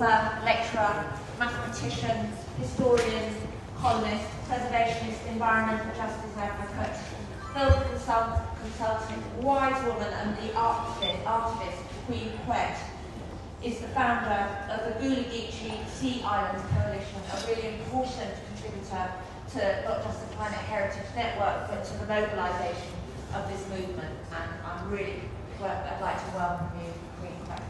author, lecturer, mathematician, historian, columnist, preservationist, environmental justice advocate, film consultant, wise woman, and the artivist Queen Quet, is the founder of the Gullah Geechee Sea Island Coalition, a really important contributor to not just the Climate Heritage Network, but to the mobilisation of this movement. And I'm really, I'd like to welcome you, Queen Quet.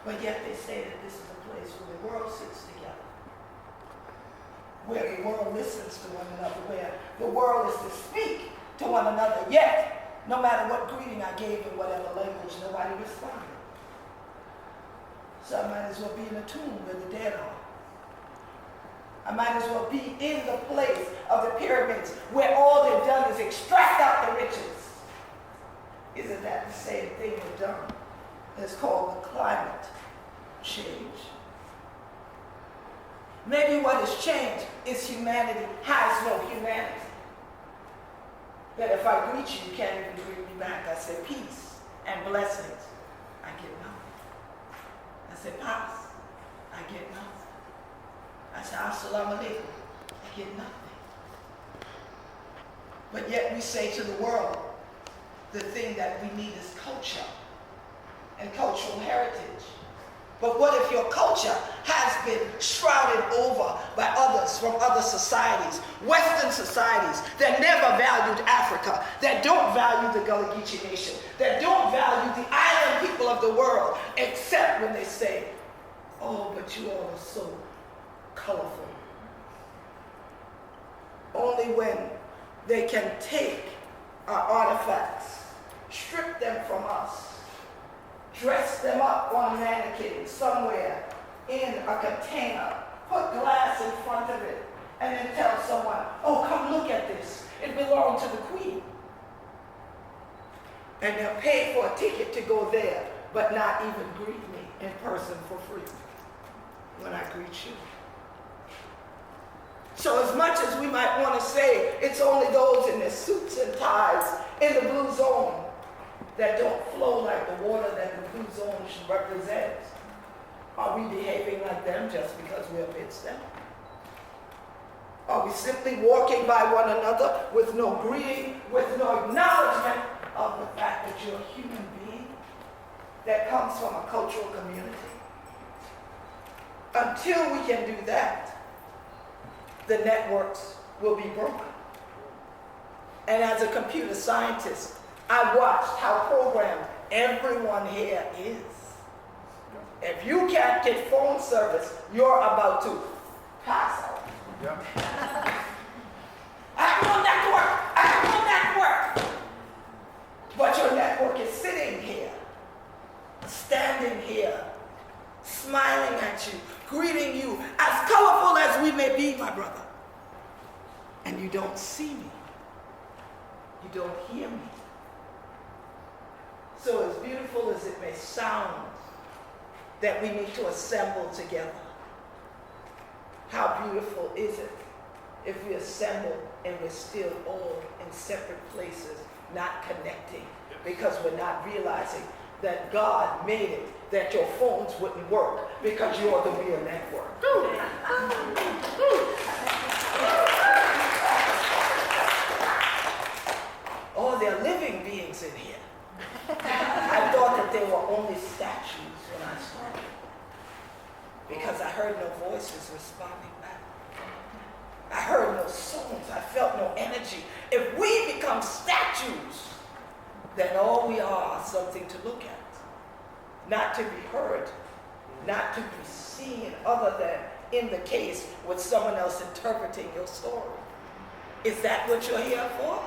But yet they say that this is a place where the world sits together, where the world listens to one another, where the world is to speak to one another. Yet, no matter what greeting I gave in whatever language, nobody responded. So I might as well be in a tomb where the dead are. I might as well be in the place of the pyramids where all they've done is extract out the riches. isn't that the same thing we've done? It's called the climate change. Maybe what has changed is humanity has no humanity. That if I greet you, you can't even greet me back. I say peace and blessings. I get nothing. I say pass. I get nothing. I say assalamu alaikum. I get nothing. But yet we say to the world, the thing that we need is culture and cultural heritage. But what if your culture has been shrouded over by others from other societies, Western societies that never valued Africa, that don't value the Gullah Geechee Nation, that don't value the island people of the world, except when they say, oh, but you all are so colorful. Only when they can take our artifacts, strip them from us, dress them up on a mannequin somewhere in a container, put glass in front of it, and then tell someone, oh, come look at this. It belonged to the Queen. And they'll pay for a ticket to go there, but not even greet me in person for free when I greet you. So as much as we might want to say it's only those in their suits and ties in the blue zone that don't flow like the water that the blue zone should represent, are we behaving like them just because we're amidst them? Are we simply walking by one another with no greeting, with no acknowledgement of the fact that you're a human being that comes from a cultural community? Until we can do that, the networks will be broken. And as a computer scientist, I watched how programmed everyone here is. If you can't get phone service, you're about to pass out. Yep. I have no network. I have no network. But your network is sitting here, standing here, smiling at you, greeting you, as colorful as we may be, my brother. And you don't see me. You don't hear me. So as beautiful as it may sound that we need to assemble together, how beautiful is it if we assemble and we're still all in separate places, not connecting, because we're not realizing that God made it that your phones wouldn't work because you're the real network. Oh, there are living beings in here. I thought that they were only statues when I started, because I heard no voices responding back. I heard no songs. I felt no energy. If we become statues, then all we are is something to look at, not to be heard, not to be seen, other than in the case with someone else interpreting your story. Is that what you're here for?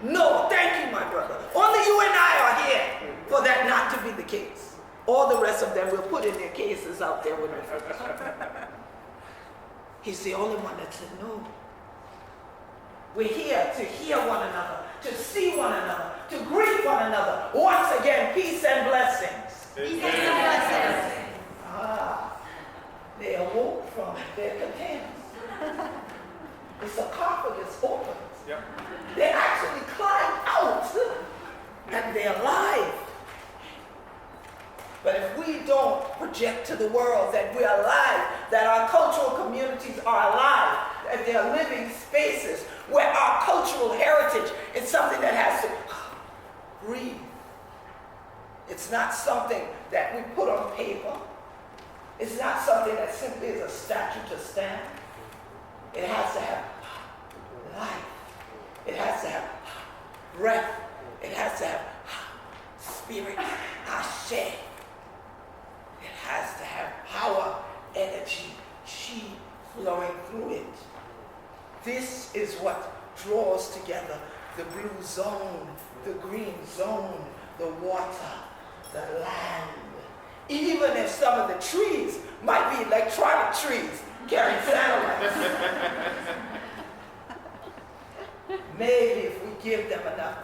No, thank you, my brother. Only you and I are here for that not to be the case. All the rest of them will put in their cases out there when they come. He's the only one that said no. We're here to hear one another, to see one another, to greet one another. Once again, peace and blessings. Peace and blessings. They awoke from their containers. The sarcophagus opens. Yep. They actually climb out and they're alive. But if we don't project to the world that we're alive, that our cultural communities are alive, that they are living spaces where our cultural heritage is something that has to breathe. It's not something that we put on paper. It's not something that simply is a statue to stand. It has to have life. It has to have breath. It has to have spirit. Ashe. It has to have power, energy, chi flowing through it. This is what draws together the blue zone, the green zone, the water, the land. Even if some of the trees might be electronic trees carrying satellites. Maybe if we give them enough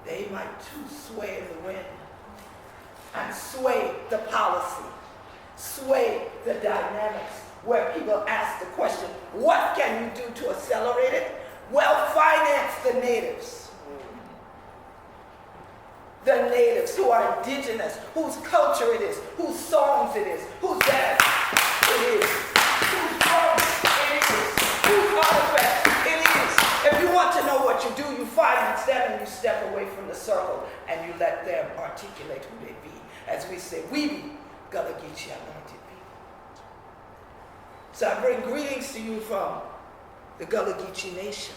they might too sway in the wind and sway the policy, sway the dynamics, where people ask the question, what can you do to accelerate it? Well, finance the natives. The natives who are indigenous, whose culture it is, whose songs it is, whose dance it is, whose drums it is, whose artifacts it is. If you want to know what you do, you finance them and you step away from the circle and you let them articulate who they be. As we say, we be Gullah Geechee anointed people. So I bring greetings to you from the Gullah Geechee Nation,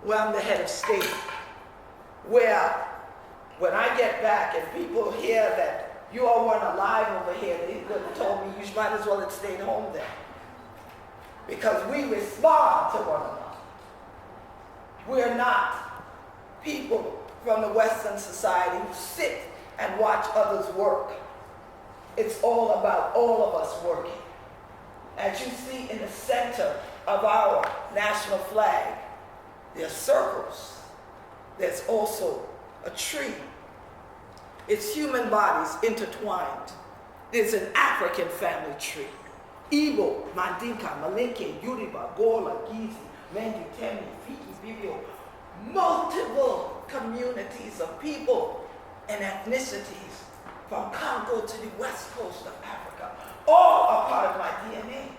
where I'm the head of state, where when I get back and people hear that you all weren't alive over here, they could have told me you might as well have stayed home then. Because we respond to one another. We're not people from the Western society who sit and watch others work. It's all about all of us working. As you see in the center of our national flag, there are circles. There's also a tree. It's human bodies intertwined. There's an African family tree. Igbo, Mandinka, Malinke, Yoruba, Gullah, Geechee, Mendi, Temi, Fiki, Bibio, multiple communities of people and ethnicities from Congo to the west coast of Africa, all are part of my DNA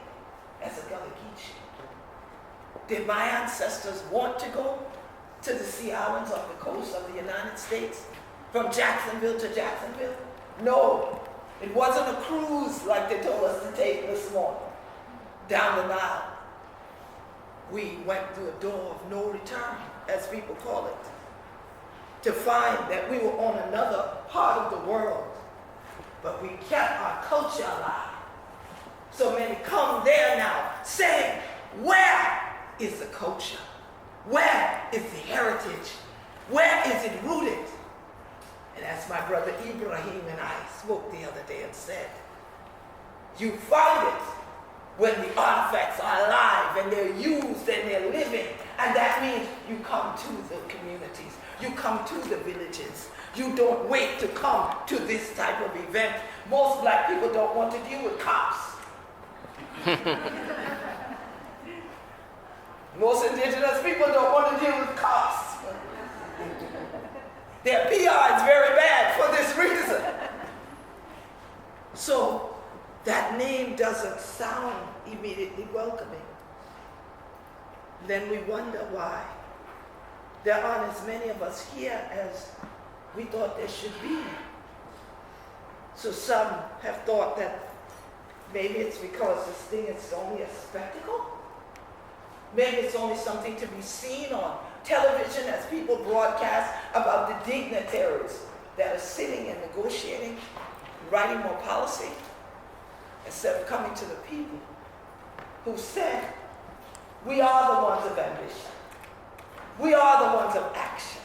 as a Gullah Geechee. Did my ancestors want to go to the Sea Islands off the coast of the United States, from Jacksonville to Jacksonville? No, it wasn't a cruise like they told us to take this morning down the Nile. We went through a door of no return, as people call it, to find that we were on another part of the world, but we kept our culture alive. So many come there now saying, where is the culture? Where is the heritage? Where is it rooted? And as my brother Ibrahim and I spoke the other day and said, you find it when the artifacts are alive and they're used and they're living. And that means you come to the communities. You come to the villages. You don't wait to come to this type of event. Most black people don't want to deal with cops. Most indigenous people don't want to deal with cops. Their PR is very bad for this reason. So that name doesn't sound immediately welcoming. Then we wonder why there aren't as many of us here as we thought there should be. So some have thought that maybe it's because this thing is only a spectacle. Maybe it's only something to be seen on television as people broadcast about the dignitaries that are sitting and negotiating, writing more policy, instead of coming to the people who said, we are the ones of ambition. We are the ones of action.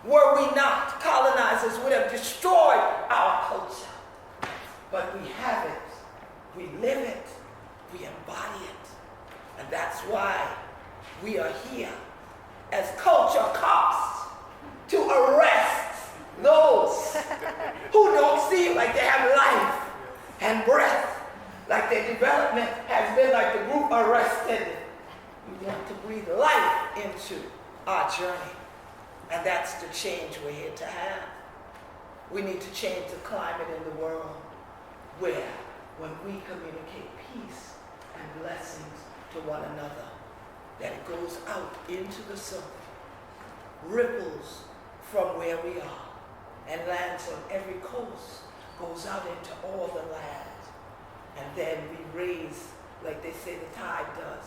Were we not, colonizers would have destroyed our culture. But we have it, we live it, we embody it. And that's why we are here as culture cops to arrest those who don't seem like they have life and breath, like their development has been like the group arrested. We want to breathe life into our journey. And that's the change we're here to have. We need to change the climate in the world where when we communicate peace and blessings to one another, that it goes out into the circle, ripples from where we are, and lands on every coast, goes out into all the land. And then we raise, like they say the tide does,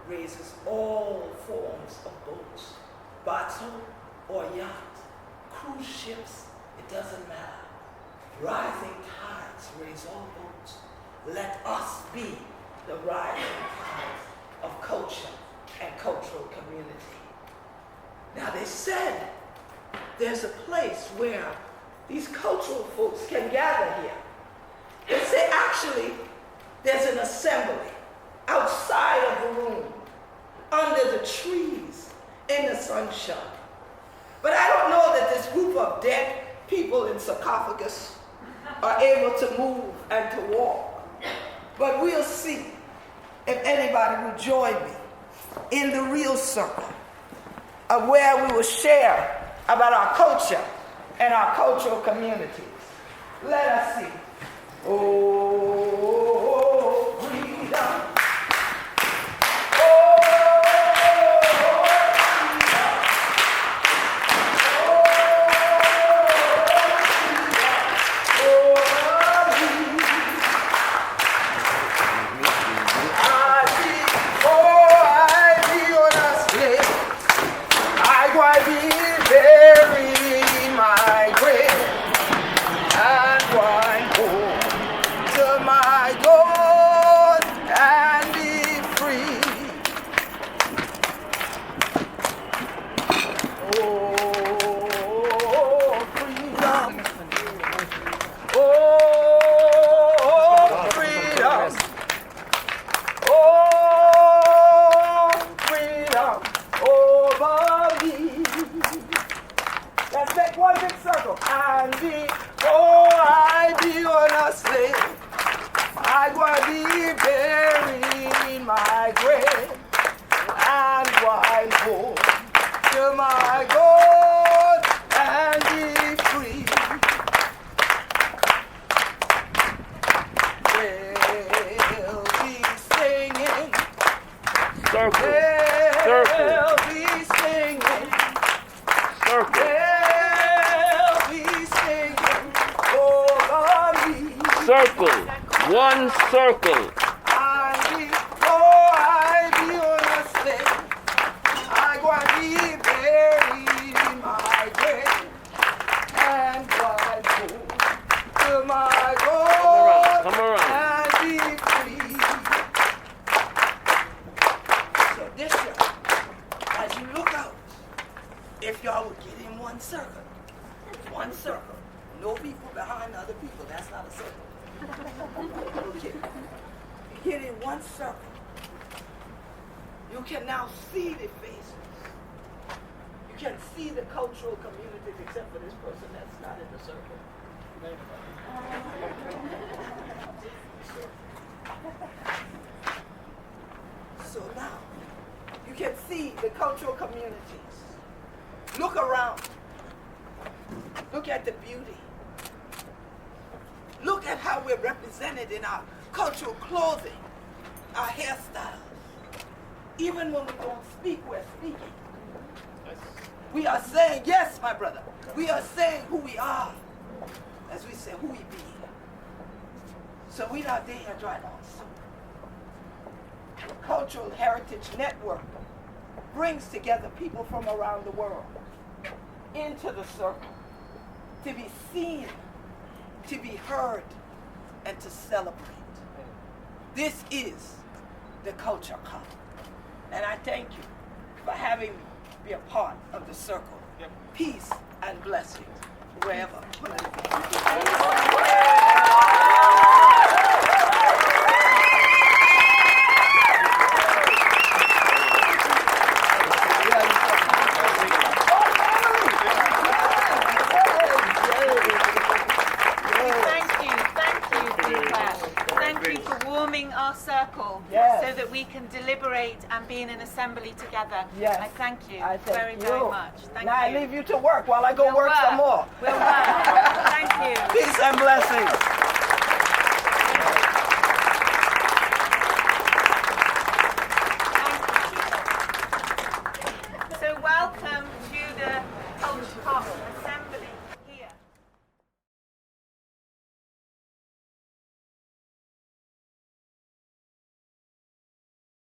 raises all forms of boats, bateau or yacht, cruise ships, it doesn't matter. Rising tides raise all boats. Let us be the rising tides of culture and cultural community. Now they said there's a place where these cultural folks can gather here. They say actually there's an assembly outside of the room, under the trees, in the sunshine. But I don't know that this group of dead people in sarcophagus are able to move and to walk. But we'll see if anybody will join me in the real circle of where we will share about our culture and our cultural communities. Let us see. Oh, freedom. One circle. Come around. So this year, as you look out, if y'all would get in one circle, no people behind other people, that's not a circle. Okay. Get in one circle. You can now see the faces. You can see the cultural communities, except for this person that's not in the circle. So now, you can see the cultural communities. Look around. Look at the beauty. Look at how we're represented in our cultural clothing, our hairstyles. Even when we don't speak, we're speaking. We are saying, yes, my brother, we are saying who we are, as we say, who we be. So we're not there dry also. The Cultural Heritage Network brings together people from around the world into the circle to be seen, to be heard, and to celebrate. This is the Culture Cup. And I thank you for having me be a part of the circle. Peace and blessings wherever. Circle, yes, so that we can deliberate and be in an assembly together. Yes. I thank you very much. Thank now you. I leave you to work while I go work some more. We'll work. Thank you. Peace and blessings.